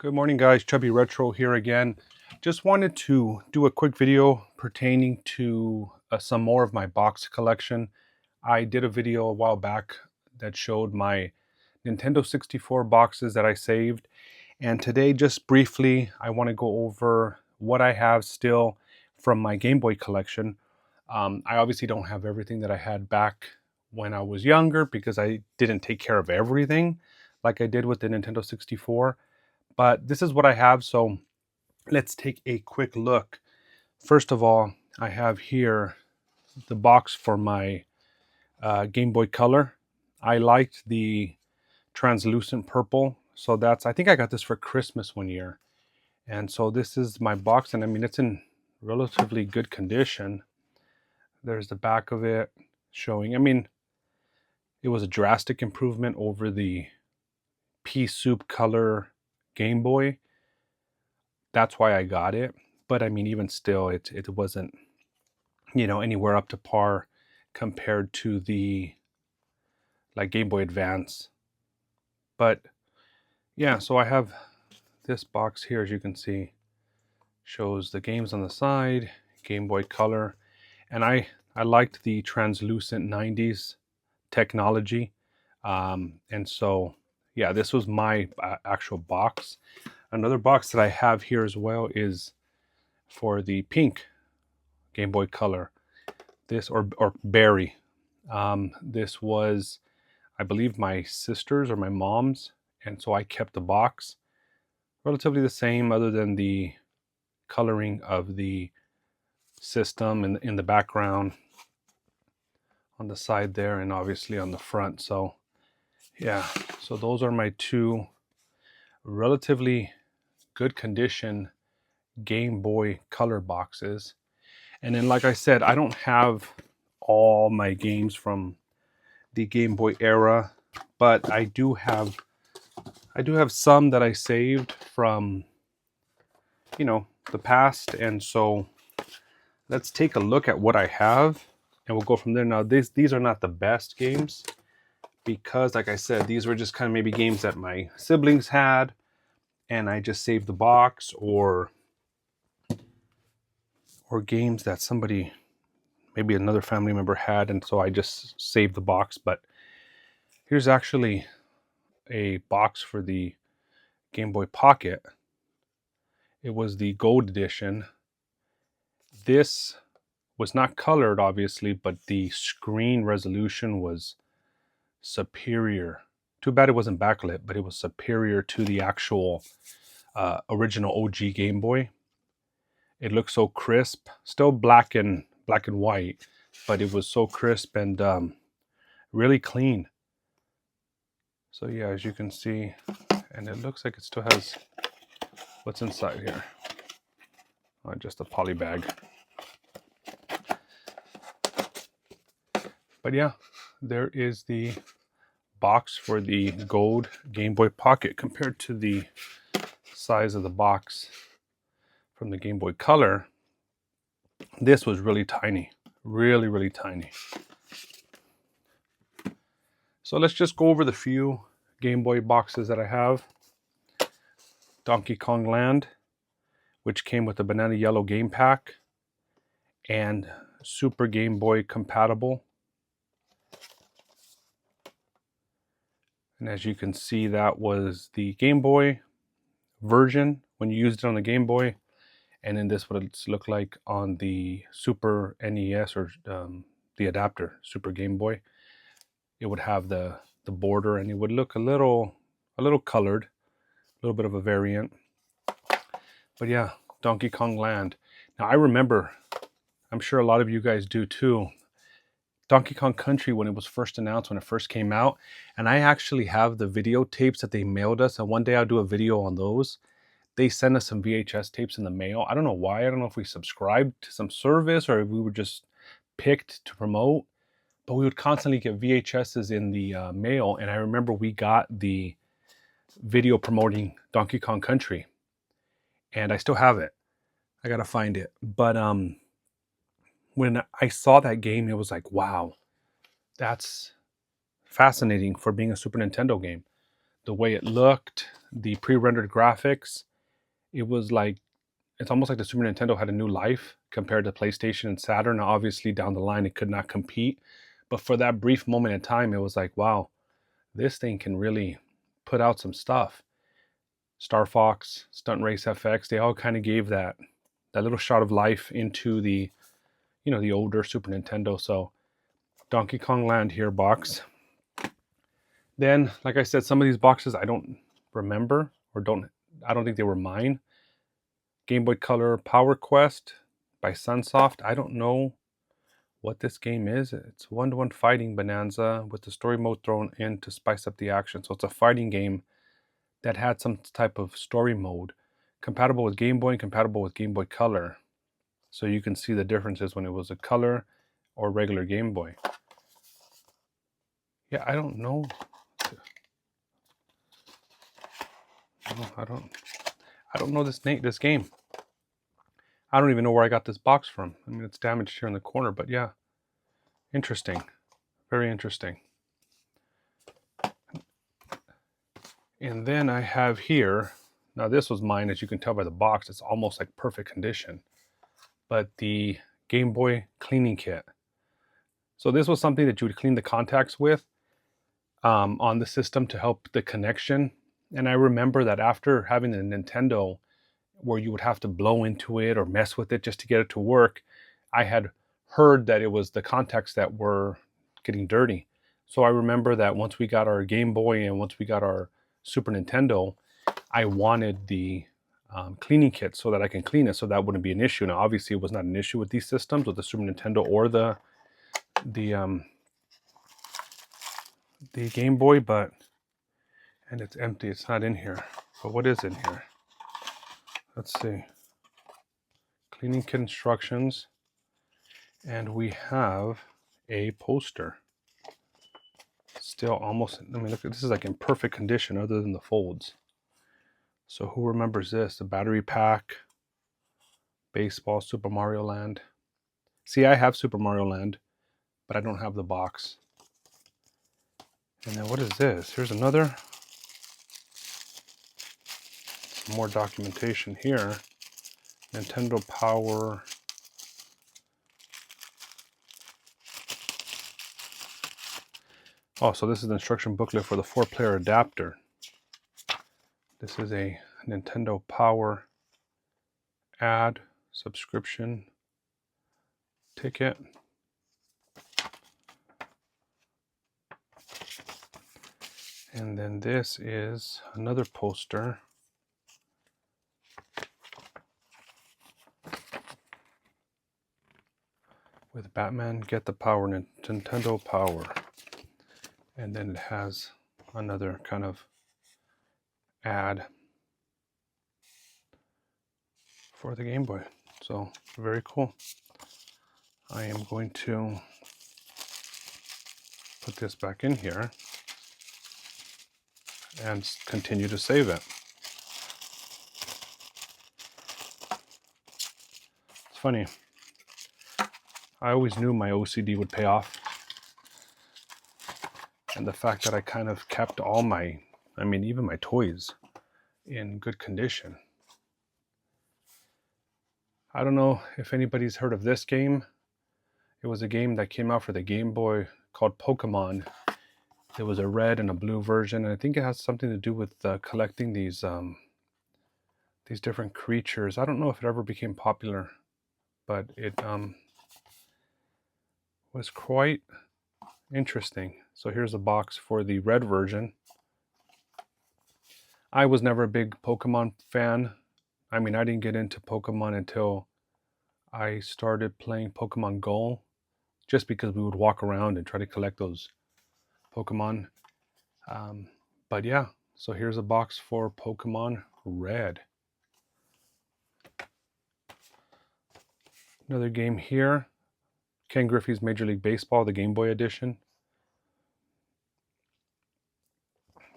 Good morning, guys. Chubby Retro here again. Just wanted to do a quick video pertaining to some more of my box collection. I did a video a while back that showed my Nintendo 64 boxes that I saved. And today, just briefly, I want to go over what I have still from my Game Boy collection. I obviously don't have everything that I had back when I was younger because I didn't take care of everything like I did with the Nintendo 64. But this is what I have, so let's take a quick look. First of all, I have here the box for my Game Boy Color. I liked the translucent purple, so I think I got this for Christmas one year. And so this is my box, and I mean, it's in relatively good condition. There's the back of it showing, I mean, it was a drastic improvement over the pea soup color Game Boy. That's why I got it. But I mean, even still, it wasn't, anywhere up to par compared to the like Game Boy Advance. But yeah, so I have this box here, as you can see, shows the games on the side, Game Boy Color, and I liked the translucent 90s technology. And so yeah, this was my actual box. Another box that I have here as well is for the pink Game Boy Color. This or berry. This was, I believe, my sister's or my mom's, and so I kept the box. Relatively the same, other than the coloring of the system in the background on the side there, and obviously on the front. So yeah, so those are my two relatively good condition Game Boy Color boxes. And then, like I said, I don't have all my games from the Game Boy era, but I do have some that I saved from, the past. And so let's take a look at what I have, and we'll go from there. Now, these are not the best games because, like I said, these were just kind of maybe games that my siblings had, and I just saved the box, or games that somebody, maybe another family member had, and so I just saved the box. But here's actually a box for the Game Boy Pocket. It was the gold edition. This was not colored, obviously, but the screen resolution was superior. Too bad it wasn't backlit, but it was superior to the actual original OG Game Boy. It looked so crisp, still black and white, but it was so crisp and really clean. So yeah, as you can see, and it looks like it still has what's inside here. Just a poly bag. But yeah, there is the box for the gold Game Boy Pocket. Compared to the size of the box from the Game Boy Color, this was really tiny. Really, really tiny. So let's just go over the few Game Boy boxes that I have. Donkey Kong Land, which came with the Banana Yellow game pack and Super Game Boy compatible. And as you can see, that was the Game Boy version when you used it on the Game Boy. And then this what it's looked like on the Super NES, or the adapter, Super Game Boy. It would have the border, and it would look a little colored, a little bit of a variant. But yeah, Donkey Kong Land. Now I remember, I'm sure a lot of you guys do too, Donkey Kong Country when it was first announced, when it first came out. And I actually have the videotapes that they mailed us, and one day I'll do a video on those. They sent us some VHS tapes in the mail. I don't know why. I don't know if we subscribed to some service or if we were just picked to promote, but we would constantly get VHSs in the mail. And I remember we got the video promoting Donkey Kong Country, and I still have it. I gotta find it. But when I saw that game, it was like, wow, that's fascinating for being a Super Nintendo game. the way it looked, the pre-rendered graphics. It was like, it's almost like the Super Nintendo had a new life compared to PlayStation and Saturn. Now, obviously, down the line, it could not compete. But for that brief moment in time, it was like, wow, this thing can really put out some stuff. Star Fox, Stunt Race FX, they all kind of gave that little shot of life into the, the older Super Nintendo. So Donkey Kong Land here box. Then, like I said, some of these boxes I don't remember or I don't think they were mine. Game Boy Color Power Quest by Sunsoft. I don't know what this game is. It's one-to-one fighting bonanza with the story mode thrown in to spice up the action. So it's a fighting game that had some type of story mode, compatible with Game Boy and compatible with Game Boy Color. So you can see the differences when it was a color or regular Game Boy. Yeah, I don't know. I don't know this game. I don't even know where I got this box from. I mean, it's damaged here in the corner, but yeah, interesting, very interesting. And then I have here, now this was mine, as you can tell by the box, it's almost like perfect condition, but the Game Boy cleaning kit. So this was something that you would clean the contacts with on the system to help the connection. And I remember that after having the Nintendo, where you would have to blow into it or mess with it just to get it to work, I had heard that it was the contacts that were getting dirty. So I remember that once we got our Game Boy and once we got our Super Nintendo, I wanted the cleaning kit so that I can clean it, so that wouldn't be an issue. Now, obviously, it was not an issue with these systems, with the Super Nintendo or the Game Boy, and it's empty. It's not in here. But what is in here? Let's see. Cleaning kit instructions, and we have a poster. Still almost, I mean, look, this is like in perfect condition other than the folds. So who remembers this? The battery pack, baseball, Super Mario Land. See, I have Super Mario Land, but I don't have the box. And then what is this? Here's another. Some more documentation here. Nintendo Power. Oh, so this is the instruction booklet for the 4-player adapter. This is a Nintendo Power ad subscription ticket. And then this is another poster. With Batman Get the Power, Nintendo Power. And then it has another kind of ad for the Game Boy. So very cool. I am going to put this back in here and continue to save it. It's funny. I always knew my OCD would pay off. And the fact that I kind of kept all my, I mean, even my toys in good condition. I don't know if anybody's heard of this game. It was a game that came out for the Game Boy called Pokemon. There was a red and a blue version, and I think it has something to do with collecting these different creatures. I don't know if it ever became popular, but it was quite interesting. So here's a box for the red version. I was never a big Pokemon fan. I mean, I didn't get into Pokemon until I started playing Pokemon Go, just because we would walk around and try to collect those Pokemon. But yeah, so here's a box for Pokemon Red. Another game here, Ken Griffey's Major League Baseball, the Game Boy edition.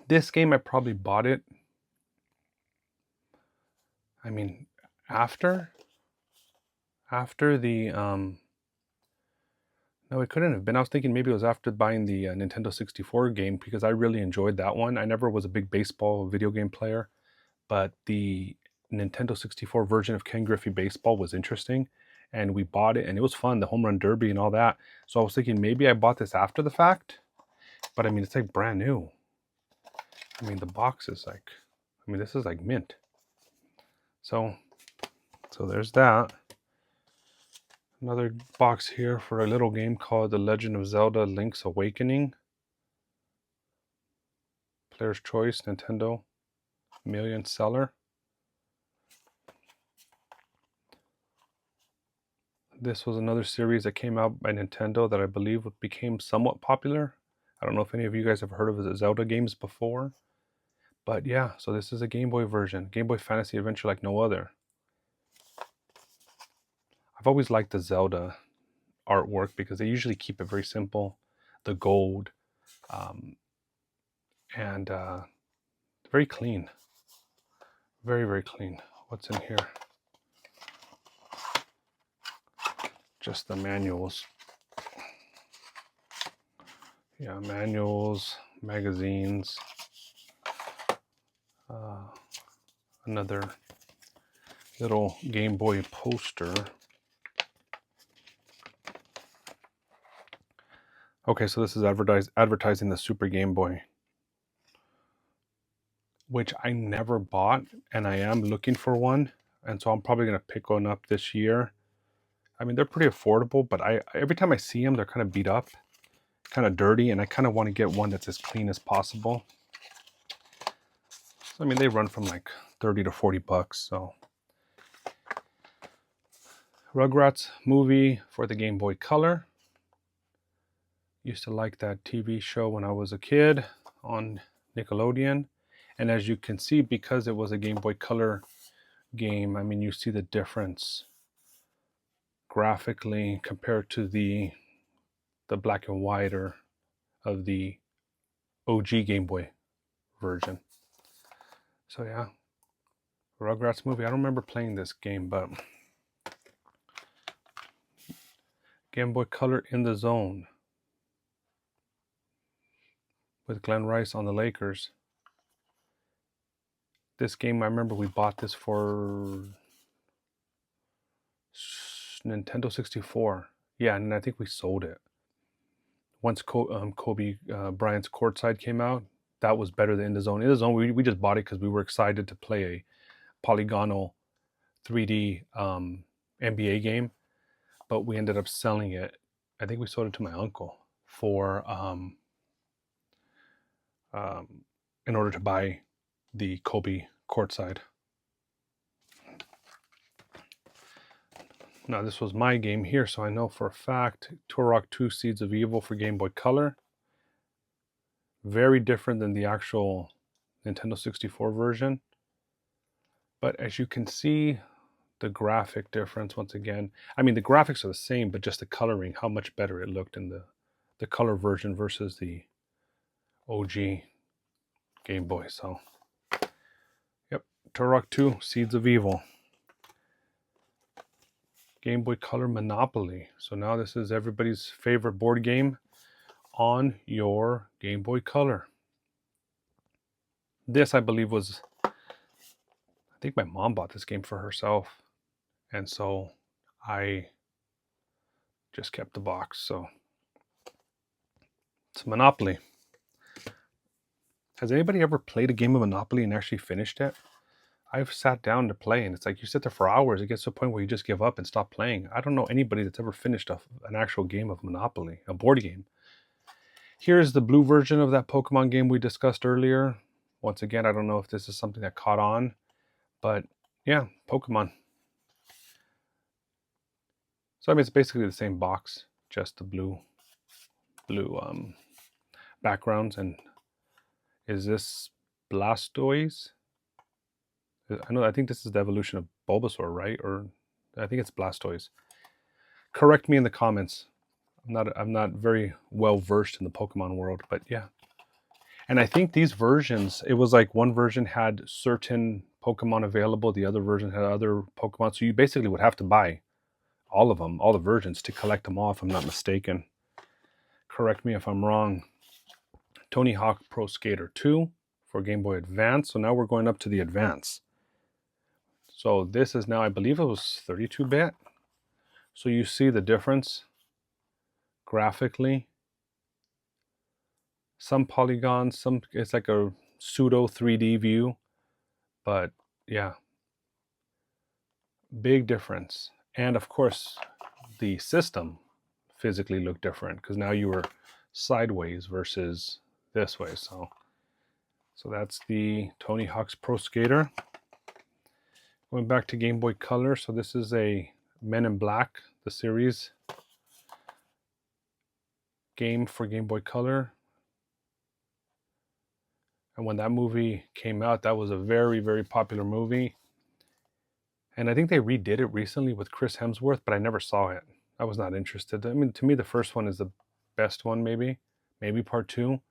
This game, I probably bought it, I mean, after the No, it couldn't have been. I was thinking maybe it was after buying the Nintendo 64 game, because I really enjoyed that one. I never was a big baseball video game player, but the Nintendo 64 version of Ken Griffey Baseball was interesting, and we bought it, and it was fun, the home run derby and all that. So I was thinking maybe I bought this after the fact, but I mean, it's like brand new. I mean, the box is like, I mean, this is like mint. So there's that. Another box here for a little game called The Legend of Zelda Link's Awakening. Player's Choice, Nintendo, million seller. This was another series that came out by Nintendo that I believe became somewhat popular. I don't know if any of you guys have heard of the Zelda games before. But yeah, so this is a Game Boy version. Game Boy Fantasy Adventure like no other. I've always liked the Zelda artwork because they usually keep it very simple. The gold. And very clean. Very, very clean. What's in here? Just the manuals. Yeah, manuals, magazines. Another little Game Boy poster. Okay, so this is advertising the Super Game Boy, which I never bought, and I am looking for one, and so I'm probably going to pick one up this year. I mean, they're pretty affordable, but every time I see them, they're kind of beat up, kind of dirty, and I kind of want to get one that's as clean as possible. So, I mean, they run from like 30 to 40 bucks, so. Rugrats movie for the Game Boy Color. Used to like that TV show when I was a kid on Nickelodeon. And as you can see, because it was a Game Boy Color game, I mean, you see the difference graphically compared to the black and white of the OG Game Boy version. So yeah, Rugrats movie. I don't remember playing this game, but Game Boy Color In the Zone with Glenn Rice on the Lakers. This game, I remember we bought this for Nintendo 64. Yeah, and I think we sold it. Once Kobe Bryant's Courtside came out, that was better than In the Zone. In the Zone, we just bought it because we were excited to play a polygonal 3D NBA game, but we ended up selling it. I think we sold it to my uncle for in order to buy the Kobe Courtside. Now this was my game here, so I know for a fact Turok 2 Seeds of Evil for Game Boy Color. Very different than the actual Nintendo 64 version. But as you can see, the graphic difference once again. I mean, the graphics are the same, but just the coloring, how much better it looked in the color version versus the OG Game Boy. So, yep, Turok 2 Seeds of Evil. Game Boy Color Monopoly. So now this is everybody's favorite board game on your Game Boy Color. This, I believe, was, I think my mom bought this game for herself. And so I just kept the box. So it's Monopoly. Has anybody ever played a game of Monopoly and actually finished it? I've sat down to play, and it's like you sit there for hours. It gets to a point where you just give up and stop playing. I don't know anybody that's ever finished an actual game of Monopoly, a board game. Here's the blue version of that Pokemon game we discussed earlier. Once again, I don't know if this is something that caught on, but yeah, Pokemon. So I mean, it's basically the same box, just the blue backgrounds. And is this Blastoise? I think this is the evolution of Bulbasaur, right? Or I think it's Blastoise. Correct me in the comments. I'm not very well versed in the Pokemon world, but yeah. And I think these versions, it was like one version had certain Pokemon available, the other version had other Pokemon. So you basically would have to buy all of them, all the versions, to collect them all, if I'm not mistaken. correct me if I'm wrong, Tony Hawk Pro Skater 2 for Game Boy Advance. So now we're going up to the Advance. So this is now, I believe it was 32-bit. So you see the difference graphically. Some polygons, some it's like a pseudo 3D view, but yeah, big difference. And of course, the system physically looked different because now you were sideways versus this way. So that's the Tony Hawk's Pro Skater. Going back to Game Boy Color, so this is a Men in Black, the series game for Game Boy Color. And when that movie came out, that was a very, very popular movie. And I think they redid it recently with Chris Hemsworth, but I never saw it. I was not interested. I mean, to me, the first one is the best one, maybe part 2.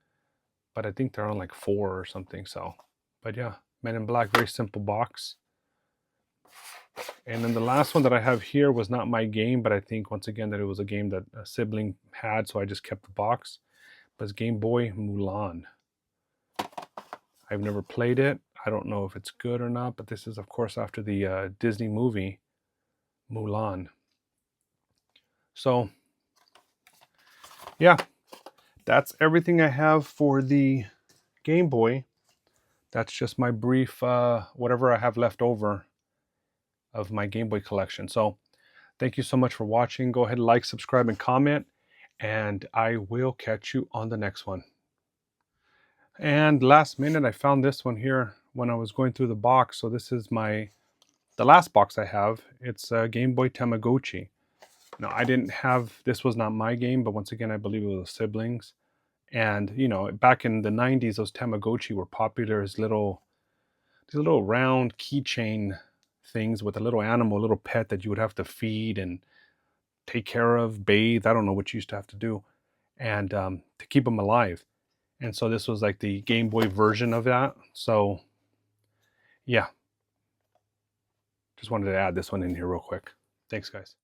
But I think they're on like 4 or something. So, but yeah, Men in Black, very simple box. And then the last one that I have here was not my game, but I think once again that it was a game that a sibling had, so I just kept the box. But it's Game Boy Mulan. I've never played it. I don't know if it's good or not, but this is, of course, after the Disney movie Mulan. So, yeah, that's everything I have for the Game Boy. That's just my brief, whatever I have left over of my Game Boy collection. So, thank you so much for watching. Go ahead and like, subscribe, and comment, and I will catch you on the next one. And last minute, I found this one here when I was going through the box. So this is the last box I have. It's a Game Boy Tamagotchi. Now, I didn't have, this was not my game, but once again, I believe it was siblings. And, you know, back in the 90s, those Tamagotchi were popular as these little round keychain things with a little animal, a little pet that you would have to feed and take care of, bathe. I don't know what you used to have to do, and to keep them alive. And so this was like the Game Boy version of that. So yeah, just wanted to add this one in here real quick. Thanks, guys.